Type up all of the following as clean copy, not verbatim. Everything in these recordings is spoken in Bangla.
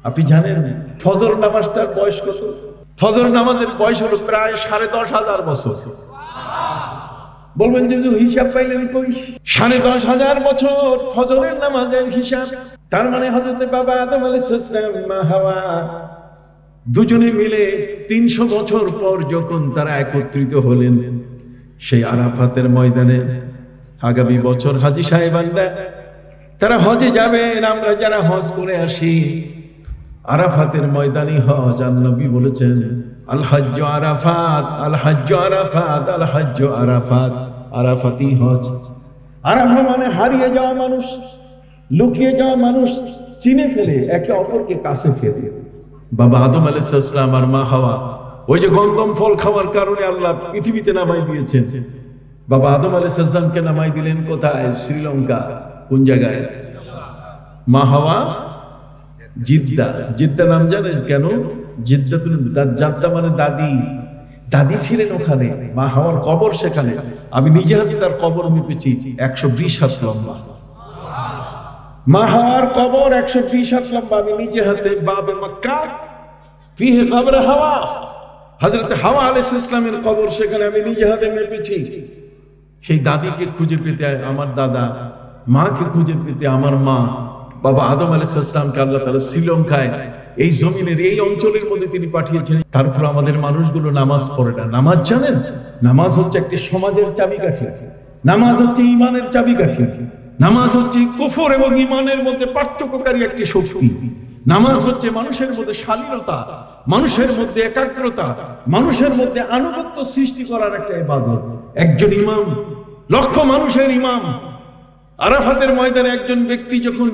আপনি জানেন ফজর নামাজটার বয়স কত? ফজর নামাজের বয়স হলো প্রায় 10,500 বছর। বলবেন যে হিসাব পাইলেন কই? 10,500 বছর ফজরের নামাজের হিসাব। তার মানে হযরত বাবা আদম আলাইহিস সালাম, মা হাওয়া দুজনে মিলে 300 বছর পর যখন তারা একত্রিত হলেন সেই আরাফাতের ময়দানে, আগামী বছর হাজী সাহেবানরা তারা হজে যাবেন, আমরা যারা হজ করে আসি, আরাফাতের ময়দানি হজ। আর নবী বলেছেন আল হজ্জ আরাফাত, আল হজ্জ আরাফাত, আল হজ্জ আরাফাত। আরাফাতি হজ। আরাফা মানে হারিয়ে যাওয়া মানুষ, লুকিয়ে যাওয়া মানুষ চিনে ফেলে, একে অপরকে কাছে ফেলে। বাবা আদম আলাইহিস সালাম আর মা হাওয়া ওই যে গন্ধম ফল খাওয়ার কারণে আল্লাহ পৃথিবীতে নামাই দিয়েছেন। বাবা আদম আলাইহিস সালামকে নামাই দিলেন কোথায়? শ্রীলঙ্কা। কোন জায়গায়? মা হাওয়া জিদ্দা। জিদ্দা নাম জানেন কেন? জিদ্দা মানে দাদি, দাদি ছিলেন ওখানে, মা হাওয়ার কবর সেখানে। আমি নিজে হাতে তার কবর মেপেছি, 120 হাত লম্বা। মা হাওয়ার কবর 120 হাত লম্বা। আমি নিজে হাতে বাবে মক্কা ফিহে কবর হাওয়া, হযরত হাওয়া আলাইহিস সালামের কবর সেখানে আমি নিজে হাতে মেপেছি। সেই দাদিকে খুঁজে পেতে আমার দাদা, মাকে খুঁজে পেতে আমার মা, বাবা আদম আলাইহিস সালামকে আল্লাহ তাআলা শ্রীলঙ্কায় এই জমিনের এই অঞ্চলের মধ্যে তিনি পাঠিয়েছেন। তারপর আমাদের মানুষগুলো নামাজ পড়ে না। নামাজ জানেন? নামাজ হচ্ছে একটি সমাজের চাবিকাঠি। নামাজ হচ্ছে ঈমানের চাবিকাঠি। নামাজ হচ্ছে কুফর এবং ঈমানের মধ্যে পার্থক্যকারী একটি শক্তি। নামাজ হচ্ছে মানুষের মধ্যে শালীনতা, মানুষের মধ্যে একাগ্রতা, মানুষের মধ্যে আনুগত্য সৃষ্টি করার একটা ইবাদত। একজন ইমাম, লক্ষ মানুষের ইমাম। আরাফাতের ময়দানে একজন ব্যক্তি যখন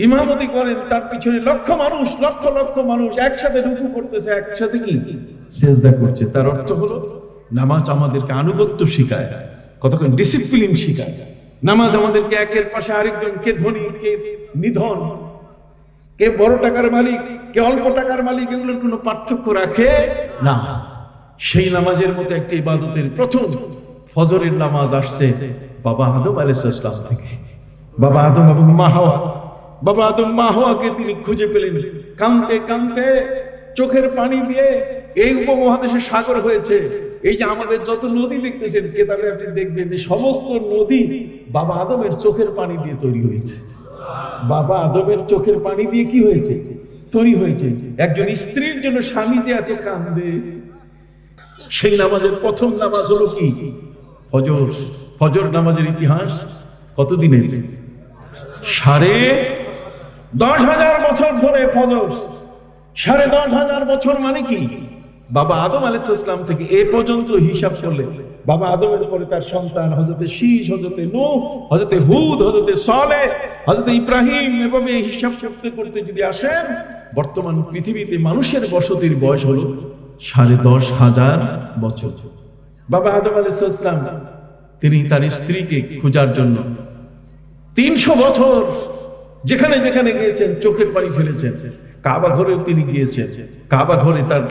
ইমামতি করেন, তার পিছনে লক্ষ মানুষ, লক্ষ লক্ষ মানুষ একসাথে রুকু করতেছে, একসাথে কি সিজদা করছে। তার অর্থ হলো নামাজ আমাদেরকে আনুগত্য শিখায়, কতক্ষণ ডিসিপ্লিন শিখায়। নামাজ আমাদেরকে একের পাশে আরেকজন, কে ধনী কে নিধন, কে বড় টাকার মালিক কে অল্প টাকার মালিক, এগুলোর কোনো পার্থক্য রাখে না। সেই নামাজের মতো একটি ইবাদতের প্রথম ফজরের নামাজ আসছে বাবা আদম আলাইহিস সালাম থেকে। বাবা আদম এবং মা হাওয়া, বাবা আদম মা হাওয়াকে তিনি খুঁজে পেলেন কাঁদতে কাঁদতে, চোখের পানি দিয়ে। এই উপমহাদেশে সাগর হয়েছে। এই যে আমাদের যত নদী দেখতেছেন কেতাবে আপনি দেখবেন যে সমস্ত নদী বাবা আদমের চোখের পানি দিয়ে তৈরি হয়েছে। বাবা আদমের চোখের পানি দিয়ে কি হয়েছে? তৈরি হয়েছে। একজন স্ত্রীর জন্য স্বামী যে এত কাঁদে, সেই নামাজের প্রথম নামাজ হলো কি? ফজর। ফজর নামাজের ইতিহাস কতদিনের? 10,500 বছর ধরে ফজর। 10,500 বছর মানে কি? বাবা আদম আলাইহিস সালাম থেকে এ পর্যন্ত হিসাব করলে বাবা আদমের পরে তার সন্তান হযরতে শীশ, হযরতে নূহ, হযরতে হুদ, হযরতে সালেহ, হযরতে ইব্রাহিম, এভাবে হিসাব করতে করতে যদি আসেন, বর্তমান পৃথিবীতে মানুষের বসতির বয়স হলো 10,500 বছর। বাবা আদম আলাইহিস সালাম তিনি তার স্ত্রীকে খোঁজার জন্য 300 বছর যেখানে যেখানে গিয়েছেন চোখের পানি ফেলেছেন। কাবা ঘরেও তিনি গিয়েছেন। কাবা ঘরে তার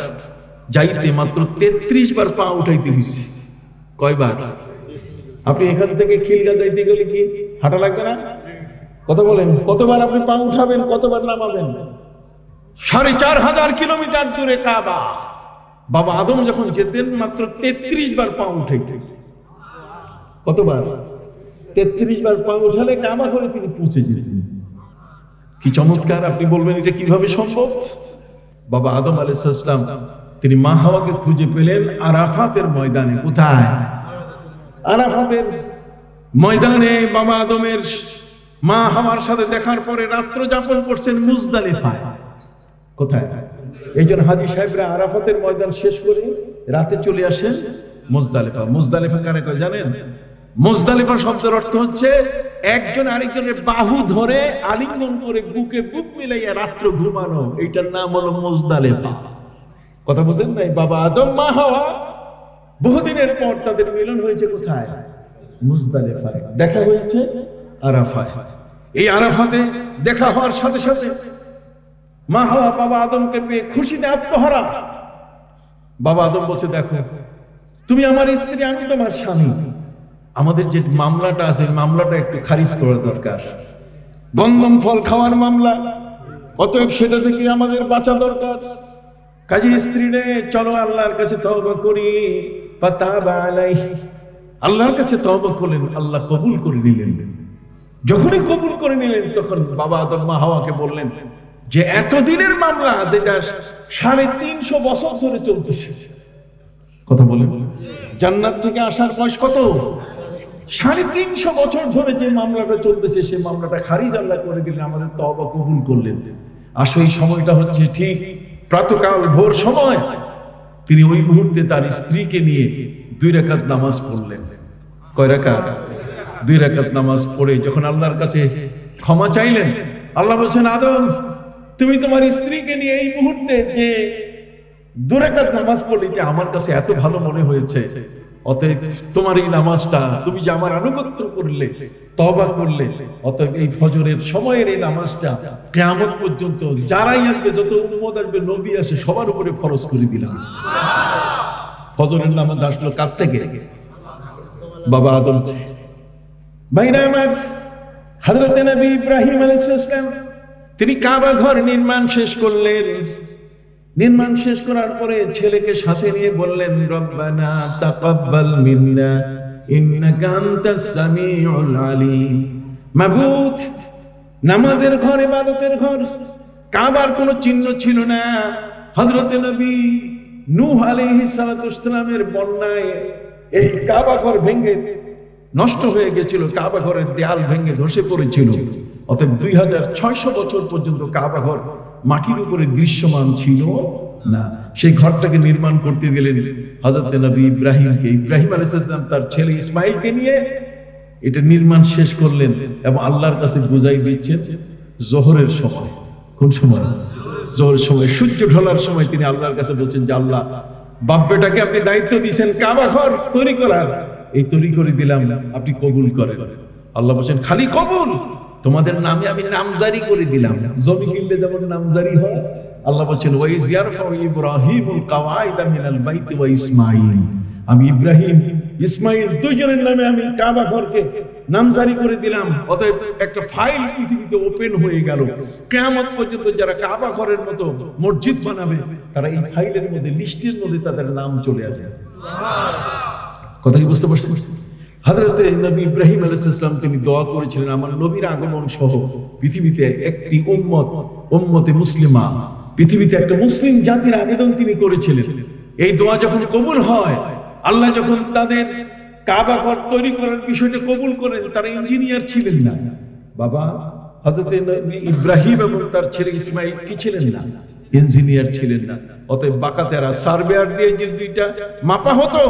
যাইতে মাত্র 33 বার পা উঠাইতে হয়েছে। কয়বার? আপনি এখান থেকে খিলগা যাইতে গেলে কি হাঁটা লাগবে না? কথা বলেন, কতবার আপনি পা উঠাবেন, কতবার নামাবেন? 4,500 কিলোমিটার দূরে কাবা। বাবা আদম যখন যেতেন মাত্র 33 বার পা উঠাইতেন। কতবার? 33 বার পা উঠালে কাবা ঘরে তিনি পৌঁছে যেতেন। কি চমৎকার! আপনি বলবেন এটা কিভাবে সম্ভব? বাবা আদম আলাইহিস সালাম তিনি মা হাওয়াকে খুঁজে পেলেন আরাফাতের ময়দানে। কোথায়? আরাফাতের ময়দানে বাবা আদমের মা হাওয়ার সাথে দেখার পরে রাত্র যাপন করছেন মুজদালিফায়। কোথায়? এইজন হাজী সাহেবরা আরাফাতের ময়দান শেষ করে রাতে চলে আসেন মুজদালিফা। মুজদালিফা কারে কয় জানেন? মুজদালিফা শব্দের অর্থ হচ্ছে একজন আরেকজনের বাহু ধরে আলিঙ্গন করে বুকে বুক মিলাইয়া রাত্র ঘুমানো। এইটার নাম হলো মুজদালিফা। কথা বুঝেন নাই? বাবা আদম মা হাওয়া বহুদিনের পর তাদের মিলন হয়েছে কোথায়? মুজদালিফায়। দেখা হয়েছে আরাফায়। এই আরাফাতে দেখা হওয়ার সাথে সাথে মা হাওয়া বাবা আদমকে পেয়ে খুশিতে আত্মহারা। বাবা আদম বলছে, দেখো তুমি আমার স্ত্রী, আমি তোমার স্বামী। আমাদের যে মামলাটা আছে মামলাটা একটু খারিজ করা দরকার। গন্ধম ফল খাওয়ার মামলা, অতএব সেটা থেকে আমাদের বাঁচা দরকার। কাজী স্ত্রীরে চলো আল্লাহর কাছে তওবা করি। ফাতাবা আলাইহি, আল্লাহর কাছে তওবা করলেন, আল্লাহ কবুল করে নিলেন। যখনই কবুল করে নিলেন তখন বাবা আদম মা হাওয়াকে বললেন যে এতদিনের মামলা যেটা 350 বছর ধরে চলতেছে, কথা বলেন, জান্নাত থেকে আসার বয়স কত? 350 বছর ধরে যে মামলাটা চলতেছে সেই মামলাটা খারিজ আল্লাহ করে দিলেন, আমাদের তওবা কবুল করলেন। আসলে এই সময়টা হচ্ছে ঠিক প্রাতঃকাল ভোর সময়। তিনি ওই মুহূর্তে তার স্ত্রীকে নিয়ে 2 রাকাত নামাজ পড়লেন। কয় রাকাত? 2 রাকাত নামাজ পড়ে যখন আল্লাহর কাছে ক্ষমা চাইলেন, আল্লাহ বলছেন আদম তুমি তোমার স্ত্রীকে নিয়ে এই মুহূর্তে যে 2 রাকাত নামাজ পড়লে এটা আমার কাছে এত ভালো মনে হয়েছে, অতএব তোমার এই নামাজটা, তুমি যে আমার আনুগত্য করলে, তওবা করলে, অতএব এই ফজরের সময়ের এই নামাজটা কিয়ামত পর্যন্ত যারাই আসবে, যত উম্মত আসবে, নবী আসে, সবার উপরে ফরজ করে দিলাম। ফজরের নামাজ আসলো কার থেকে? বাবা আদম থেকে। ভাইরা আমার, হযরত নবী ইব্রাহিম আলাইহিস সালাম তিনি কাবা ঘর নির্মাণ শেষ করলেন। নির্মাণ শেষ করার পরে ছেলেকে সাথে নিয়ে বললেন রব্বানা তাকাব্বাল মিন্না ইন্নাকা আনতাস সামিউল আলিম। মাবুদ, নামাজের ঘর, ইবাদতের ঘর, কাবার কোনো চিহ্ন ছিল না। হযরত নবী নূহ আলাইহিস সালামের বন্যায় এই কাবা ঘর ভেঙে নষ্ট হয়ে গেছিল, কাবা ঘরের দেয়াল ভেঙে ধসে পড়েছিল। অতএব 2600 বছর পর্যন্ত কাবা ঘর মাটির উপরে দৃশ্যমান ছিল না। সেই ঘরটাকে নির্মাণ করতে গেলেন হযরত নবী ইব্রাহিমকে। ইব্রাহিম আলাইহিস সালাম তার ছেলে ইসমাইলকে নিয়ে এটা নির্মাণ শেষ করলেন এবং আল্লাহর কাছে বুঝাই দিচ্ছেন জোহরের সময়। কোন সময়? জোহরের সময়, সূর্য ঢলার সময় তিনি আল্লাহর কাছে বলছেন যে আল্লাহ, বাপ বেটাকে আপনি দায়িত্ব দিয়েছেন কাবা ঘর তৈরি করার, এই তৈরি করে দিলাম, আপনি কবুল করেন। আল্লাহ বলছেন খালি কবুল, তোমাদের নামে আমি নামজারি করে দিলাম। জমি কিনলে যেমন নামজারি হয়, আল্লাহ বলছেন ওয়াইজ ইয়ারফাউ ইব্রাহিমুল কাওয়াইদা মিনাল বাইতি ওয়া ইসমাঈল, আমি ইব্রাহিম ইসমাঈল দুইজনের নামে আমি কাবা ঘরকে নামজারি করে দিলাম। অতএব একটা ফাইল পৃথিবীতে ওপেন হয়ে গেল। কিয়ামত পর্যন্ত যারা কাবা ঘরের মতো মসজিদ বানাবে তারা এই ফাইলের মধ্যে, লিস্টের মধ্যে তাদের নাম চলে আসবে। কথা কি বুঝতে পারছেন? হযরত নবী ইব্রাহিম আলাইহিস সালাম তিনি দোয়া করেছিলেন আমার নবীর আগমন সহ পৃথিবীতে একটি উম্মতে মুসলিমা, পৃথিবীতে একটা মুসলিম জাতির আবেদন তিনি করেছিলেন। এই দোয়া যখন কবুল হয়, আল্লাহ যখন তাদের কাবা ঘর তৈরি করার বিষয়টা কবুল করেন, তারা ইঞ্জিনিয়ার ছিলেন না। বাবা হযরত নবী ইব্রাহিম এবং তার ছেলে ইসমাইল কি ছিলেন না? ইঞ্জিনিয়ার ছিলেন না। অতএব বাকাতেরা সার্ভেয়ার দিয়ে যে দুইটা মাপা হতো,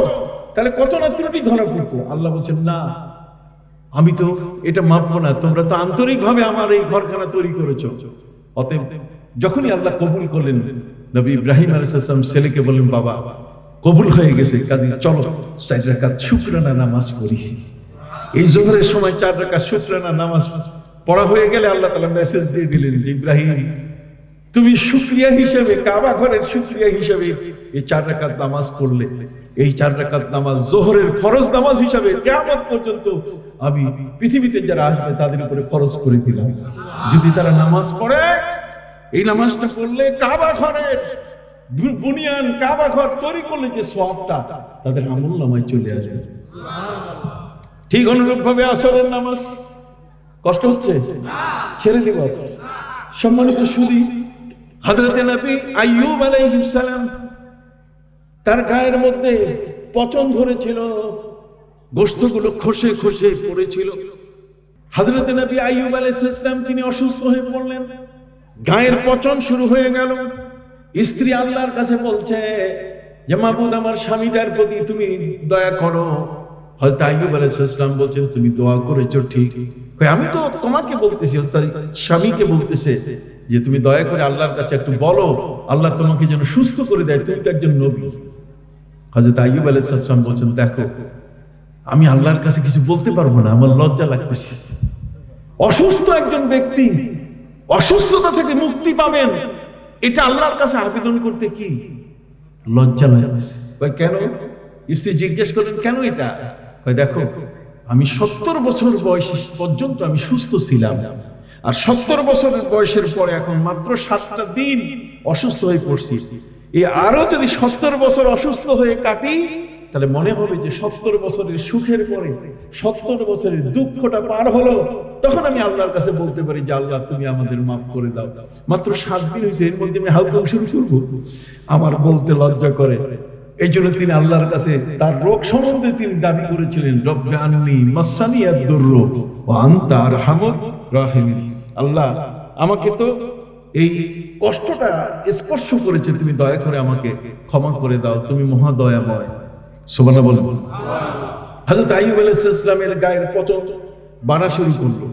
তাহলে কত না ত্রুটি ধরা পড়তো। আল্লাহ বলছেন না, আমি তো এটা মাপবো না, তোমরা তো আন্তরিকভাবে আমার এই ঘরখানা তৈরি করেছো। অতএব যখনই আল্লাহ কবুল করলেন, নবী ইব্রাহিম আলাইহিস সালাম ছেলেকে বললেন বাবা কবুল হয়ে গেছে, কাজে চলো 4 রাকাত শুকরানা নামাজ পড়ি। এই জোহরের সময় 4 রাকাত শুকরানা নামাজ পড়া হয়ে গেলে আল্লাহ তাআলা মেসেজ দিয়ে দিলেন যে ইব্রাহিম তুমি শুকরিয়া হিসেবে, কাবা ঘরের শুকরিয়া হিসেবে এই 4 রাকাত নামাজ পড়লে, এই 4 রাকাত নামাজ জোহরের ফরজ নামাজ হিসেবে কিয়ামত পর্যন্ত আমি পৃথিবীতে যারা আসবে তাদের উপরে ফরজ করে দিলাম। যদি তারা নামাজ পড়ে, এই নামাজটা পড়লে কাবা ঘরের বুনিয়ান, কাবা ঘর তৈরি করলে যে সওয়াবটা তাদের আমলনামায় চলে আসবে। ঠিক অনুরূপ ভাবে আসরের নামাজ কষ্ট হচ্ছে, ছেড়ে দেব। সম্মানিত সুধী, হযরত নবী আইয়ুব আলাইহিস সালাম তার গায়ের মধ্যে পচন ধরেছিল, গোশতগুলো খসে খসে পড়েছিল। হযরত নবী আইয়ুব আলাইহিস সালাম তিনি অসুস্থ হয়ে পড়লেন, গায়ের পচন শুরু হয়ে গেল। স্ত্রী আল্লাহর কাছে বলছে যে মাবুদ আমার স্বামীটার প্রতি তুমি দয়া করো। হযরত আইয়ুব আলাইহিস সালাম বলছেন তুমি দোয়া করেছো ঠিক, আমি তো তোমাকে বলতেছি, স্বামীকে বলতেছে যে তুমি দয়া করে আল্লাহর কাছে একটু বলো, আল্লাহ তোমাকে যেন সুস্থ করে দেয়, তুমি তো একজন নবী। হযরত আইয়ুব আলাইহিস সালাম বলছেন দেখো আমি আল্লাহর কাছে কিছু বলতে পারবো না, আমার লজ্জা লাগতেছে। অসুস্থ একজন ব্যক্তি অসুস্থতা থেকে মুক্তি পাবেন, এটা আল্লাহর কাছে আবেদন করতে কি লজ্জা লাগতেছে। কেন? স্ত্রী জিজ্ঞেস করলেন কেন এটা? দেখো আমি 70 বছর বয়স পর্যন্ত আমি সুস্থ ছিলাম, আর 70 বছর বয়সের পরে এখন মাত্র 7টা দিন অসুস্থ হয়ে পড়ছি। এই আরো যদি 70 বছর অসুস্থ হয়ে কাটি, তাহলে মনে হবে যে 70 বছরের সুখের পরে 70 বছরের দুঃখটা পার হলো। তখন আমি আল্লাহর কাছে বলতে পারি যে আল্লাহ তুমি আমাদের মাফ করে দাও। মাত্র 7 দিন হয়েছে, এর মধ্যে আমি হাউকাউ শুরু করবো, আমার বলতে লজ্জা করে। এই জন্য তিনি আল্লাহর কাছে তার রোগ সম্বন্ধে তিনি দাবি করেছিলেন, রব্বে আন্নী মাসানিয়াদ দুররু ওয়া আনতা আরহামুর রাহিমিন। আল্লাহ, আমাকে তো এই কষ্টটা স্পর্শ করেছে, তুমি দয়া করে আমাকে ক্ষমা করে দাও, তুমি মহা দয়াময়। সুবহানাল্লাহ বলুন। হযরত আইয়ুব আলাইহিস সালামের গায়ের পচন বাড়া শুরু করলো।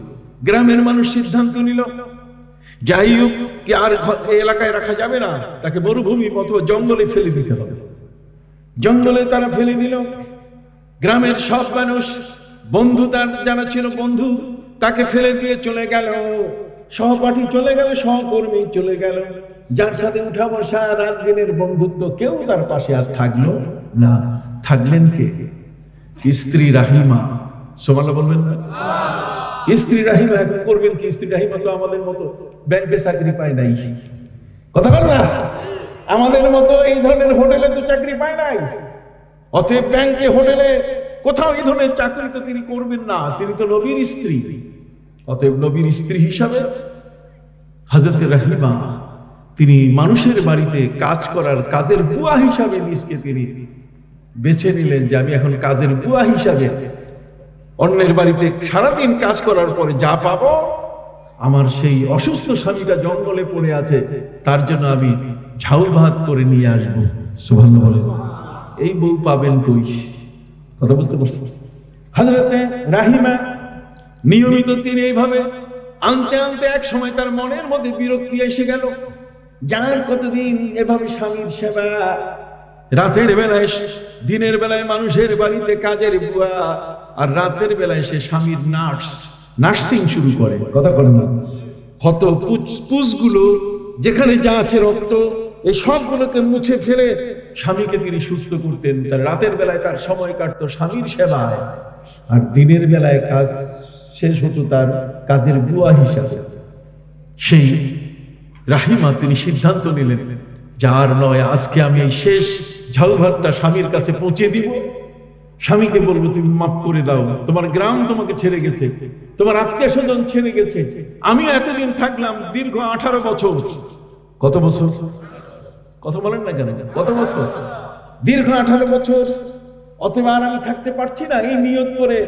গ্রামের মানুষ সিদ্ধান্ত নিল যে আইয়ুবকে আর এই এলাকায় রাখা যাবে না, তাকে মরুভূমি অথবা জঙ্গলে ফেলে দিতে হবে। জঙ্গলে তারা ফেলে দিল। গ্রামের সব মানুষ, বন্ধু তার যারা ছিল বন্ধু, তাকে ফেলে দিয়ে চলে গেল। সহপাঠী চলে গেল, সহকর্মী চলে গেল, যার সাথে উঠা বসা রাত দিনের বন্ধুত্ব, কেউ তার পাশে আর থাকলো না। থাকলেন কে? স্ত্রী রাহিমা। সুবহানাল্লাহ বলবেন না? স্ত্রী রাহিমা। এখন করবেন কি? স্ত্রী রাহিমা তো আমাদের মতো ব্যাংকে চাকরি পায় নাই, কথা বল না, আমাদের মতো এই ধরনের হোটেলে তো চাকরি পায় নাই। অতএব ব্যাংকে, হোটেলে, কোথাও এই ধরনের চাকরি তো তিনি করবেন না, তিনি তো নবীর স্ত্রী। অতএব নবীর স্ত্রী হিসাবে হযরত রাহিমা তিনি মানুষের বাড়িতে কাজ করার কাজের বুয়া হিসাবে নিজকে তিনি বেছে নিলেন যে আমি এখন কাজের বুয়া হিসাবে অন্যের বাড়িতে সারাদিন কাজ করার পরে যা পাবো, আমার সেই অসুস্থ স্বামীটা জঙ্গলে পড়ে আছে, তার জন্য আমি ঝাউ ভাত করে নিয়ে আসবো। সুবহানাল্লাহ বলেন। এই বউ পাবেন কই? কথা বুঝতে পারছেন? হযরতে রাহিমা নিয়মিত তিনি এইভাবে আনতে আনতে এক সময় তার মনের মধ্যে বিরক্তি এসে গেল। যার কতদিন এভাবে স্বামীর সেবা, রাতের বেলায়, দিনের বেলায় মানুষের বাড়িতে কাজের বুয়া, আর রাতের বেলায় সে স্বামীর নার্সিং শুরু করে। কথা বলেন না? ক্ষত পুঁজগুলো যেখানে যা আছে রক্ত, এই সবগুলোকে মুছে ফেলে স্বামীকে তিনি সুস্থ করতেন। তার রাতের বেলায় তার সময় কাটতো স্বামীর সেবায়, আর দিনের বেলায় কাজ শেষ হতো তার কাজের বুয়া হিসাবে। সেই রাহিমা তিনি সিদ্ধান্ত নিলেন, যার নয় আজকে আমি এই শেষ ঝাউ ভাতটা স্বামীর কাছে পৌঁছে দিব। স্বামীকে বলবো তুমি মাফ করে দাও, তোমার গ্রাম তোমাকে ছেড়ে গেছে, তোমার আত্মীয় স্বজন ছেড়ে গেছে, আমিও এতদিন থাকলাম দীর্ঘ 18 বছর। কত বছর? কথা বলেন না কেন? কত বছর? দীর্ঘ 18 বছর। অতএব আর আমি থাকতে পারছি না। এই নিয়ত করে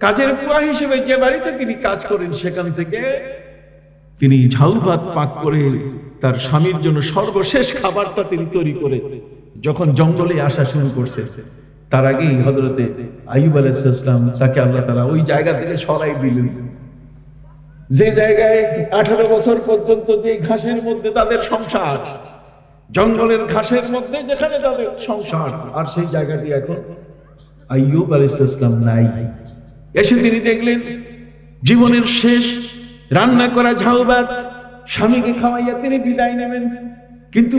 কাজের বুয়া হিসেবে যে বাড়িতে তিনি কাজ করেন, সেখান থেকে তিনি ঝাউ ভাত পাক করে তার স্বামীর জন্য সর্বশেষ খাবারটা তিনি তৈরি করে যখন জঙ্গলে আসা শুরু করছে, তার আগেই হযরতে আইয়ুব আলাইহিস সালাম তাকে আল্লাহ তাআলা ওই জায়গা থেকে সরাই দিলেন, যে জায়গায় 18 বছর পর্যন্ত যে ঘাসের মধ্যে তাদের সংসার, জঙ্গলের ঘাসের মধ্যে যেখানে তাদের সংসার, আর সেই জায়গাটি এখন আইয়ুব আলাইহিস সালাম নাই। এসে তিনি দেখলেন জীবনের শেষ রান্না করা ঝাউ ভাত স্বামীকে খাওয়াইয়া তিনি বিদায় নেবেন, কিন্তু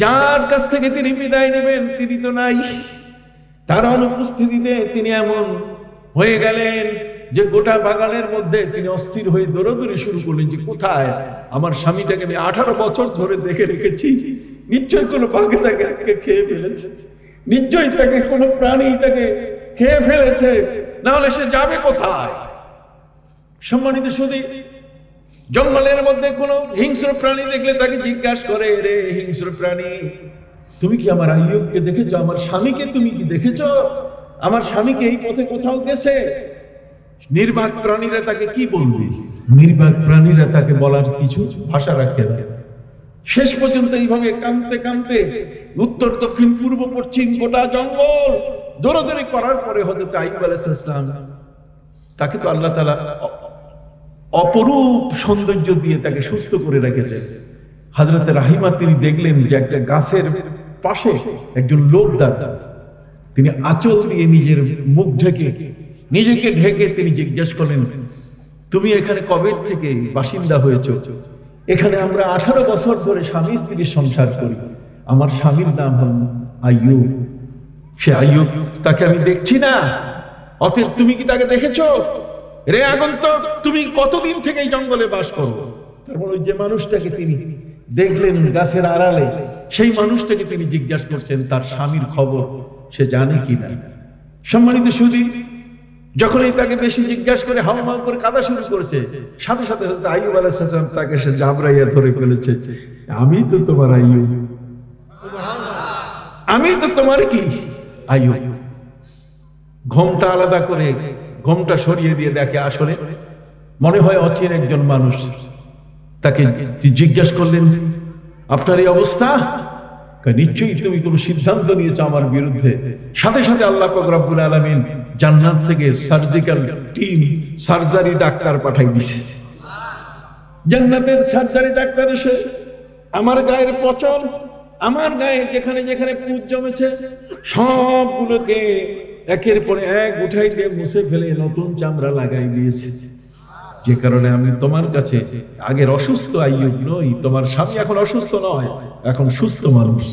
যার কাছ থেকে তিনি বিদায় নেবেন তিনি তো নাই। তার অনুপস্থিতিতে তিনি এমন হয়ে গেলেন যে গোটা বাগানের মধ্যে তিনি অস্থির হয়ে দৌড়াদৌড়ি শুরু করলেন যে কোথায় আমার স্বামীটাকে আমি 18 বছর ধরে দেখে রেখেছি, নিশ্চয়ই কোনো পাখি তাকে আজকে খেয়ে ফেলেছে, নিশ্চয়ই তাকে কোনো প্রাণী তাকে খেয়ে ফেলেছে, না হলে সে যাবে কোথায়? সম্মানিত শুধু জঙ্গলের মধ্যে কোনো হিংস্র প্রাণী দেখলে তাকে জিজ্ঞাসা করে, রে হিংস্র প্রাণী, তুমি কি আমার আইয়ুবকে দেখেছো? আমার স্বামীকে তুমি কি দেখেছো? আমার স্বামীকে এই পথে কোথাও গেছে? নির্বাক প্রাণীরা তাকে কি বলবে? নির্বাক প্রাণীরা তাকে বলার কিছু ভাষা রাখে না। শেষ পর্যন্ত এইভাবে কাঁদতে কাঁদতে উত্তর দক্ষিণ পূর্ব পশ্চিম গোটা জঙ্গল দৌড়াদৌড়ি করার পরে হযরত আইয়ুব আলাইহিস সালাম, তাকে তো আল্লাহ তাআলা অপরূপ সৌন্দর্য দিয়ে তাকে সুস্থ করে রেখেছে। হযরত রাহিমা তিনি দেখলেন যে একটা গাছের পাশে একজন লোক দাঁড়া, তিনি আঁচল দিয়ে নিজের মুখ ঢেকে নিজেকে ঢেকে তিনি জিজ্ঞেস করলেন, তুমি এখানে কবে থেকে বাসিন্দা হয়েছো? এখানে আমরা 18 বছর ধরে স্বামী স্ত্রীর সংসার করি, আমার স্বামীর নাম হল আইয়ুব। সে আইয়ুব, তাকে আমি দেখছি না, অতএব তুমি কি তাকে দেখেছো? রে আগন্তুক, তুমি কতদিন থেকে এই জঙ্গলে বাস করো? তারপর ওই যে মানুষটাকে তিনি দেখলেন গাছের আড়ালে, সেই মানুষটাকে তিনি জিজ্ঞাসা করছেন তার স্বামীর খবর সে জানে কিনা। সম্মানিত সুধী, যখনই তাকে বেশি জিজ্ঞাসা করে হাউমাউ করে কাঁদা শুরু করেছে, সাথে সাথে সাথে আইয়ুব আলাইহিস সালাম তাকে সে জাবরাইয়া ধরে ফেলেছে। আমি তো তোমার আইয়ুব, আমি তো তোমার কি আইয়ুব। ঘোমটা আলাদা করে ঘোমটা সরিয়ে দিয়ে দেখে আসলে মনে হয় অচিন একজন মানুষ। তাকে জিজ্ঞাসা করলেন, আপনার এই অবস্থা? নিশ্চয়ই তুমি কোনো সিদ্ধান্ত নিয়েছো আমার বিরুদ্ধে। সাথে সাথে আল্লাহ পাক রব্বুল আলামিন জান্নাত থেকে সার্জিক্যাল টিম, সার্জারি ডাক্তার পাঠাই দিয়েছে। জান্নাতের সার্জারি ডাক্তার এসে আমার গায়ের পচন, আমার গায়ে যেখানে যেখানে পুঁজ জমেছে সবগুলোকে একের পর এক উঠাই দিয়ে মুছে ফেলে নতুন চামড়া লাগাই দিয়েছে। যে কারণে আমি তোমার কাছে আগের অসুস্থ আইয়ুব নই, তোমার স্বামী এখন অসুস্থ নয়, এখন সুস্থ মানুষ।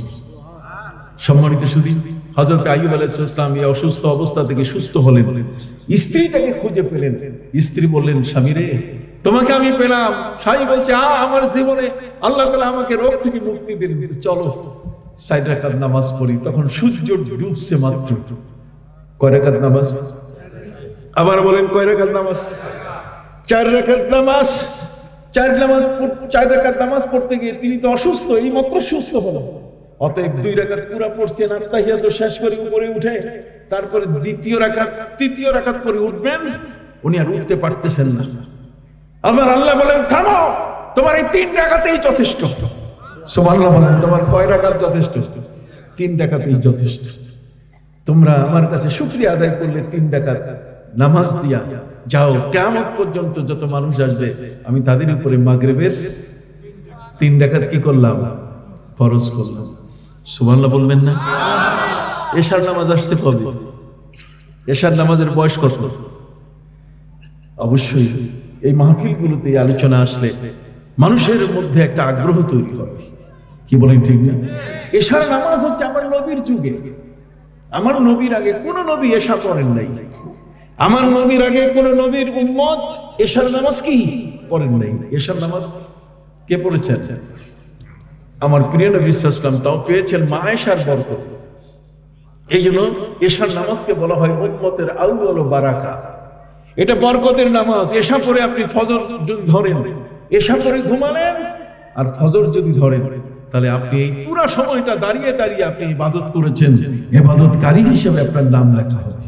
সম্মানিত সুধী, হযরত আইয়ুব আলাইহিস সালাম এই অসুস্থ অবস্থা থেকে সুস্থ হলেন। স্ত্রী তাকে খুঁজে পেলেন। স্ত্রী বললেন, স্বামী রে, তোমাকে আমি পেলাম। স্বামী বলছে, আমার জীবনে আল্লাহ তাআলা আমাকে রোগ থেকে মুক্তি দিলেন, চলো 4 রাকাত নামাজ পড়ি। তখন সূর্য ডুবছে মাত্র। কয় রাকাত নামাজ? আবার বলেন, কয় রাকাত নামাজ? 4 রাকাত নামাজ। 4 রাকাত নামাজ পড়তে গিয়ে তিনি তো অসুস্থ, এই মাত্র সুস্থ হলো। অতএব 2 রাকাত পুরা পড়ছেন, আত্তাহিয়াত শেষ করে উপরে উঠে তারপরে দ্বিতীয় রাকাত, তৃতীয় রাকাত করে উঠবেন, উনি আর উঠতে পারতেছেন না। আবার আল্লাহ বলেন, থামো, তোমার এই 3 রাকাতেই যথেষ্ট। সুবহানাল্লাহ বলেন, তোমার কয় রাকাত যথেষ্ট? 3 রাকাতেই যথেষ্ট। তোমরা আমার কাছে শুকরিয়া আদায় করলে 3 রাকাত নামাজ দিয়া যাও, কিয়ামত পর্যন্ত যত মানুষ আসবে আমি তাদের উপরে মাগরিবের 3 রাকাত কি করলাম? ফরজ করলাম। সুবহানাল্লাহ বলবেন না? এশার নামাজ আসছে কবে? এশার নামাজের বয়স কত? অবশ্যই এই মাহফিলগুলোতে আলোচনা আসলে মানুষের মধ্যে একটা আগ্রহ তৈরি হবে। কি বলেন, ঠিক না? এশার নামাজ হচ্ছে আমার নবীর যুগে, আমার নবীর আগে কোন নবী এশা পড়েন নাই। আমার নবীর আগে কোন নবীর উম্মত এশার নামাজ কি পড়েন নাই। এশার নামাজ কে পড়েছেন? আমার প্রিয় নবী সাল্লাল্লাহু আলাইহি ওয়াসাল্লাম, তাও পেয়েছেন মা আয়েশার বরকত। এই জন্য এশার নামাজকে বলা হয় উম্মতের আউয়াল বারাকা। এটা বরকতের নামাজ। এশা পরে আপনি ফজর যদি ধরেন, এশা পরে ঘুমালেন আর ফজর যদি ধরেন, তাহলে আপনি এই পুরো সময়টা দাঁড়িয়ে দাঁড়িয়ে আপনি ইবাদত করেছেন, ইবাদতকারী হিসেবে আপনার নাম লেখা হবে।